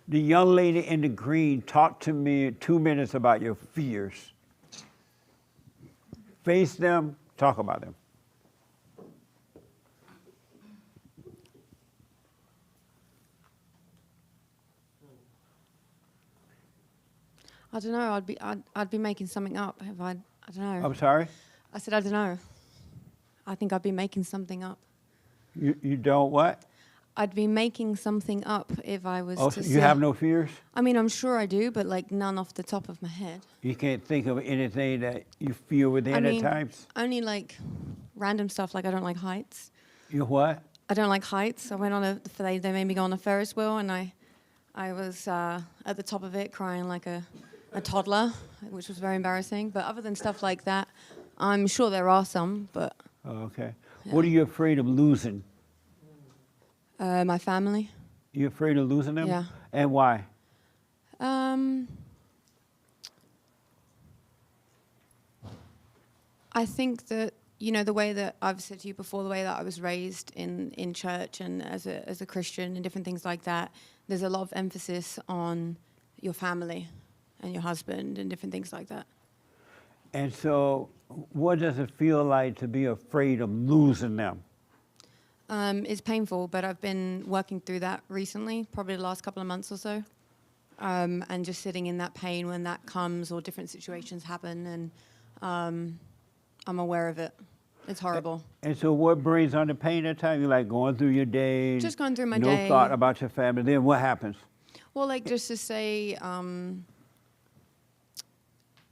The young lady in the green, talk to me 2 minutes about your fears. Face them, talk about them. I don't know. I'd be making something up if I don't know. I'm sorry? I said I don't know. I think I'd be making something up. You don't what? I'd be making something up if I was Oh, to so say. you have no fears? I mean, I'm sure I do, but like none off the top of my head. You can't think of anything that you feel within at times? Only like random stuff, like I don't like heights. You what? I don't like heights. I went on they made me go on a Ferris wheel, and I was at the top of it crying like a toddler, which was very embarrassing. But other than stuff like that, I'm sure there are some, but... Oh, okay. Yeah. What are you afraid of losing? My family. You afraid of losing them? Yeah. And why? I think that, you know, the way that I've said to you before, the way that I was raised in church and as a Christian and different things like that, there's a lot of emphasis on your family and your husband and different things like that. And so what does it feel like to be afraid of losing them? It's painful, but I've been working through that recently, probably the last couple of months or so. And just sitting in that pain when that comes or different situations happen, and I'm aware of it. It's horrible. And so what brings on the pain at time? You're like going through your day. Just going through my no day. No thought about your family. Then what happens? Well, like just to say,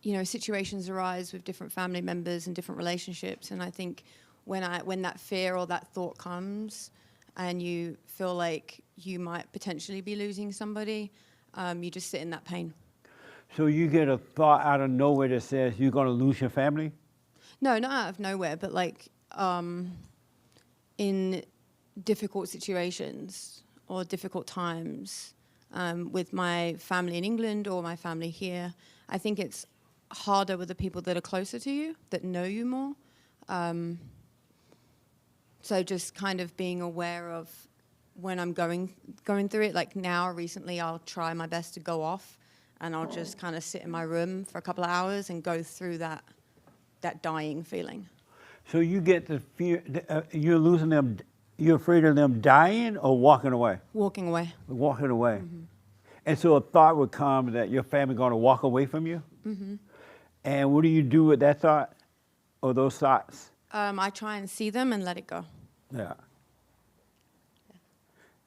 you know, situations arise with different family members and different relationships. And I think when that fear or that thought comes and you feel like you might potentially be losing somebody, you just sit in that pain. So you get a thought out of nowhere that says you're going to lose your family? No, not out of nowhere, but like in difficult situations or difficult times with my family in England or my family here, I think it's harder with the people that are closer to you, that know you more. So just kind of being aware of when I'm going through it. Like now, recently, I'll try my best to go off, and I'll just kind of sit in my room for a couple of hours and go through that dying feeling. So you get the fear, you're losing them, you're afraid of them dying or walking away? Walking away. Walking away. Mm-hmm. And so a thought would come that your family going to walk away from you? Mm-hmm. And what do you do with that thought or those thoughts? I try and see them and let it go. Yeah.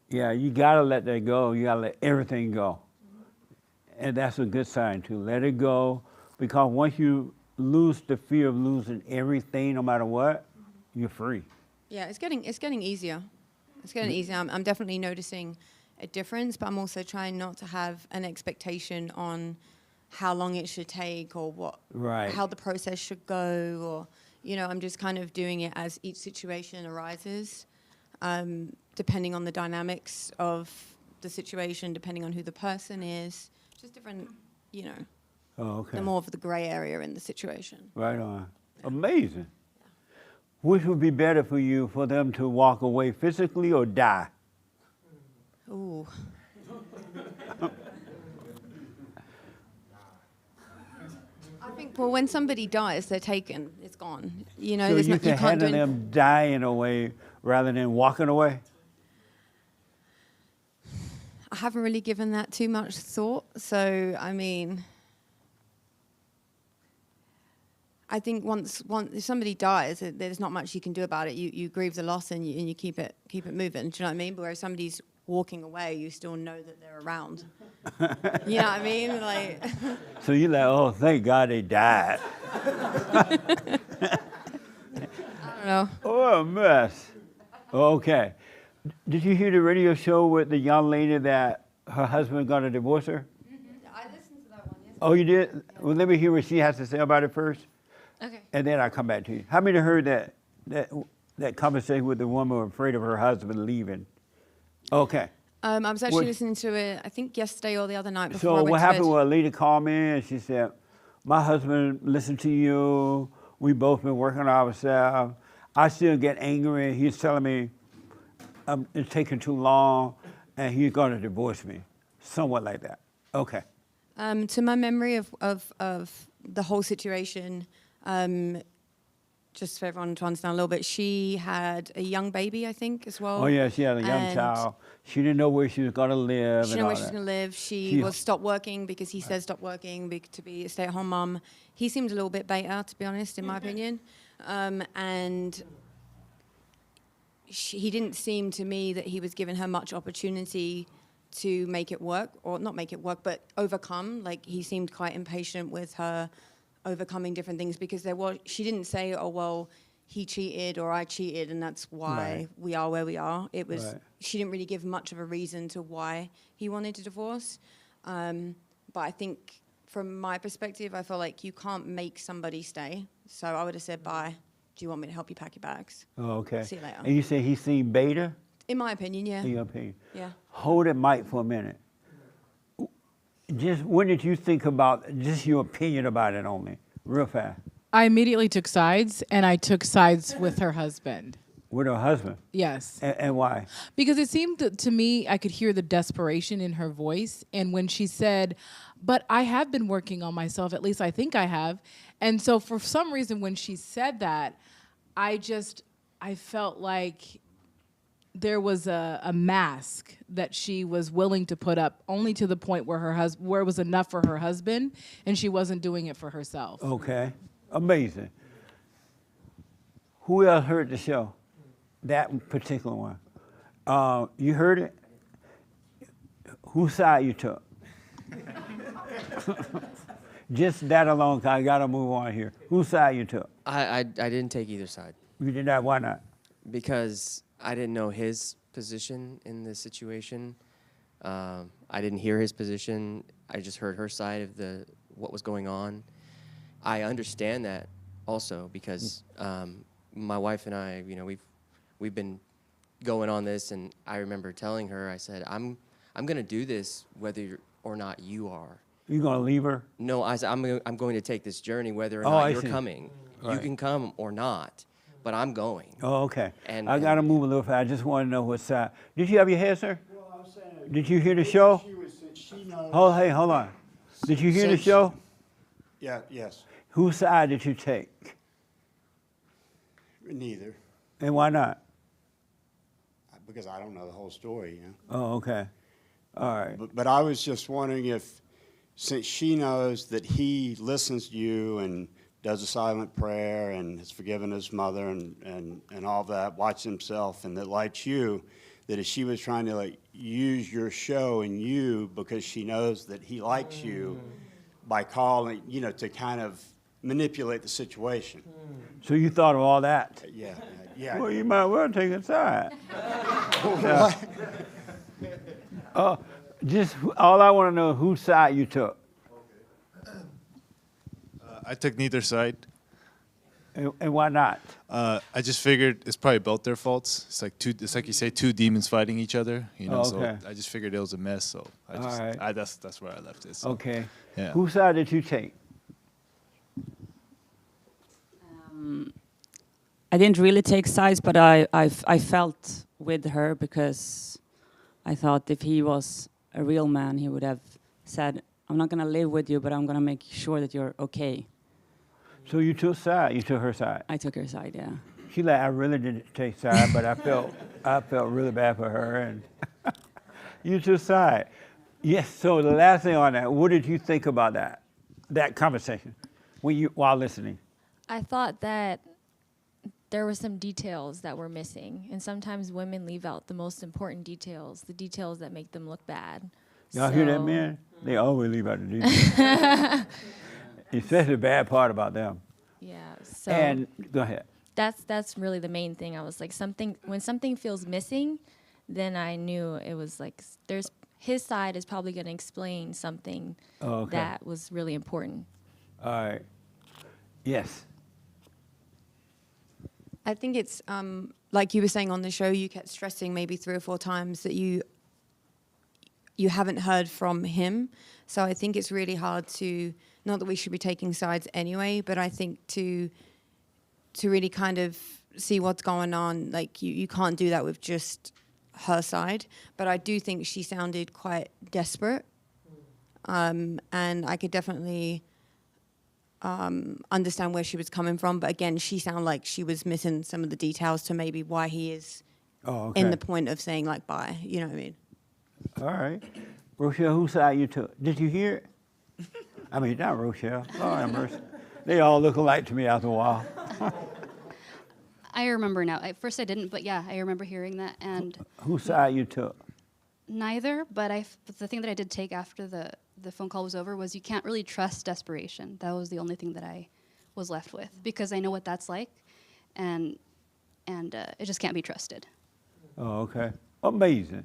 Yeah, you got to let that go. You got to let everything go. And that's a good sign, too. Let it go, because once you lose the fear of losing everything, no matter what, you're free. Yeah, it's getting easier. It's getting easier. I'm definitely noticing a difference, but I'm also trying not to have an expectation on how long it should take or how the process should go, or, you know, I'm just kind of doing it as each situation arises, depending on the dynamics of the situation, depending on who the person is, just different, you know. Oh, okay. The more of the gray area in the situation. Right on. Amazing. Yeah. Which would be better for you, for them to walk away physically or die? Ooh. I think, well, when somebody dies, they're taken. It's gone. You know, so there's you not, can handle them dying away rather than walking away? I haven't really given that too much thought. So, I mean, I think once if somebody dies, there's not much you can do about it. You grieve the loss and you keep it moving. Do you know what I mean? But where somebody's walking away, you still know that they're around. You know what I mean? Like. So you're like, oh, thank God they died. I don't know. Oh, a mess. Okay. Did you hear the radio show with the young lady that her husband got to divorce her? Mm-hmm. I listened to that one yesterday. Oh, you did? Well, let me hear what she has to say about it first. Okay. And then I'll come back to you. How many heard that conversation with the woman afraid of her husband leaving? Okay. I was actually listening to it, I think yesterday or the other night before I So went what to happened bed. was a lady called me and she said, my husband listened to you. We both been working on ourselves. I still get angry. He's telling me it's taking too long and he's going to divorce me. Somewhat like that. Okay. To my memory of the whole situation, just for everyone to understand a little bit, she had a young baby, I think, as well. Oh, yeah, she had a young child. She didn't know where she was going to live. She didn't know where she was going to live. She was stopped working because he said stop working to be a stay-at-home mum. He seemed a little bit beta, to be honest, in my opinion. And he didn't seem to me that he was giving her much opportunity to make it work, or not make it work, but overcome. Like, he seemed quite impatient with her overcoming different things, because she didn't say, oh, well, he cheated or I cheated and that's why we are where we are. It was, she didn't really give much of a reason to why he wanted to divorce. But I think from my perspective, I feel like you can't make somebody stay. So I would have said, bye. Do you want me to help you pack your bags? Oh, okay. See you later. And you say he seemed beta? In my opinion, yeah. In your opinion? Yeah. Hold it, Mike, for a minute. Just when did you think about, just your opinion about it only, real fast? I immediately took sides, and I took sides with her husband. With her husband? Yes. And why? Because it seemed to me, I could hear the desperation in her voice. And when she said, but I have been working on myself, at least I think I have. And so for some reason, when she said that, I felt like there was a mask that she was willing to put up, only to the point where where it was enough for her husband, and she wasn't doing it for herself. Okay. Amazing. Who else heard the show? That particular one. You heard it? Whose side you took? Just that alone, 'cause I gotta move on here. Whose side you took? I didn't take either side. You did not. Why not? Because I didn't know his position in this situation. I didn't hear his position. I just heard her side of what was going on. I understand that also because my wife and I, we've been going on this, and I remember telling her, I said, I'm going to do this whether or not you are. You gonna leave her? No, I said, I'm going to take this journey whether or not you're coming. Right. You can come or not, but I'm going. Oh, okay. And I gotta move a little fast. I just want to know what side. Did you have your hair, sir? Well, I was saying, did you hear the show? She knows. Oh, hey, hold on. Did you hear the show? Yeah, yes. Whose side did you take? Neither. And why not? Because I don't know the whole story, Oh, okay. All right. But I was just wondering if, since she knows that he listens to you and does a silent prayer and has forgiven his mother and all that, watched himself, and that likes you, that if she was trying to use your show and you because she knows that he likes you by calling, to kind of manipulate the situation. So you thought of all that? Yeah. Well, you might well take a side. Just all I want to know is whose side you took. I took neither side. And why not? I just figured it's probably both their faults. It's like you say, two demons fighting each other. Okay. So I just figured it was a mess. So that's where I left it. So. Okay. Yeah. Whose side did you take? I didn't really take sides, but I felt with her because I thought if he was a real man, he would have said, I'm not going to live with you, but I'm going to make sure that you're okay. So you took side. You took her side. I took her side, yeah. She like, I really didn't take side, but I felt really bad for her, and you took side. Yes. So the last thing on that, what did you think about that conversation while listening? I thought that there were some details that were missing, and sometimes women leave out the most important details, the details that make them look bad. Y'all hear that, men? They always leave out the details. Especially the bad part about them. Yeah. So. And go ahead. That's really the main thing. I was like, when something feels missing, then I knew it was like his side is probably going to explain something that was really important. All right. Yes. I think it's like you were saying on the show, you kept stressing maybe 3 or 4 times that you haven't heard from him. So I think it's really hard to, not that we should be taking sides anyway, but I think to really kind of see what's going on, like you can't do that with just her side, but I do think she sounded quite desperate. And I could definitely understand where she was coming from. But again, she sounded like she was missing some of the details to maybe why he is in the point of saying like bye. You know what I mean? All right. Rochelle, whose side you took? Did you hear it? I mean, not Rochelle. Lord have mercy. They all look alike to me after a while. I remember now. At first I didn't, but yeah, I remember hearing that. And Whose side you took? neither, but the thing that I did take after the phone call was over was you can't really trust desperation. That was the only thing that I was left with, because I know what that's like, and it just can't be trusted. Oh, okay. Amazing.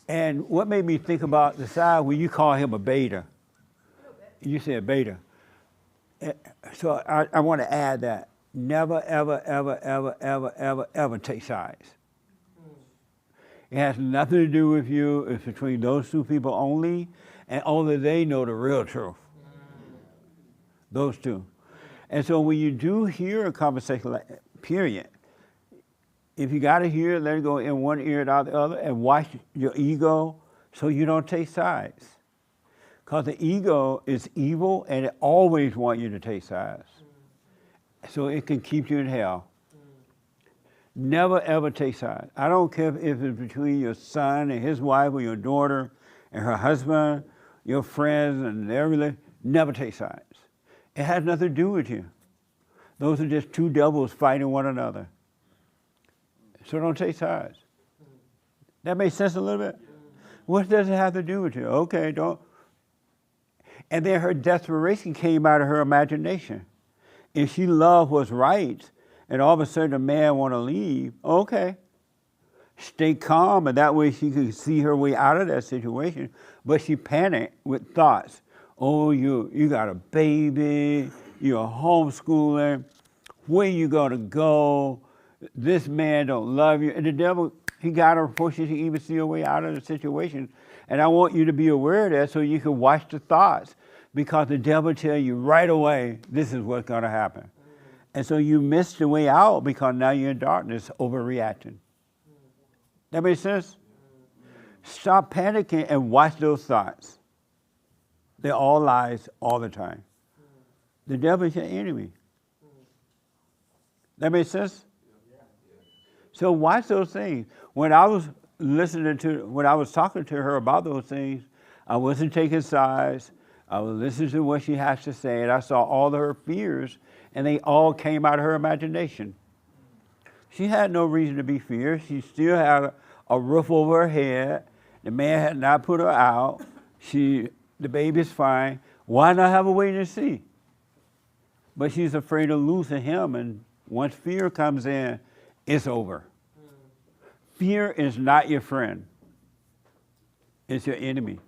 And what made me think about the side where you call him a beta? You said beta. So I want to add that. Never, ever, ever, ever, ever, ever, ever take sides. It has nothing to do with you. It's between those two people only, and only they know the real truth. Those two. And so when you do hear a conversation, like, period, if you got to hear it, let it go in one ear and out the other, and watch your ego so you don't take sides. Because the ego is evil, and it always wants you to take sides. So it can keep you in hell. Never, ever take sides. I don't care if it's between your son and his wife, or your daughter and her husband, your friends and everything. Never take sides. It has nothing to do with you. Those are just two devils fighting one another. So don't take sides. That makes sense a little bit? What does it have to do with you? Okay, don't. And then her desperation came out of her imagination. If she loved what's right, and all of a sudden a man want to leave, okay. Stay calm, and that way she could see her way out of that situation. But she panicked with thoughts. Oh, you got a baby, you're homeschooling, where you gonna go? This man don't love you. And the devil, he got her before she could even see her way out of the situation. And I want you to be aware of that so you can watch the thoughts, because the devil tell you right away, this is what's gonna happen. And so you miss the way out because now you're in darkness, overreacting. That makes sense? Stop panicking and watch those thoughts. They're all lies all the time. The devil is your enemy. That makes sense? So watch those things. When I was talking to her about those things, I wasn't taking sides. I was listening to what she has to say, and I saw all of her fears, and they all came out of her imagination. She had no reason to be feared. She still had a roof over her head. The man had not put her out. The baby's fine. Why not have a wait and see? But she's afraid of losing him, and once fear comes in, it's over. Fear is not your friend. It's your enemy.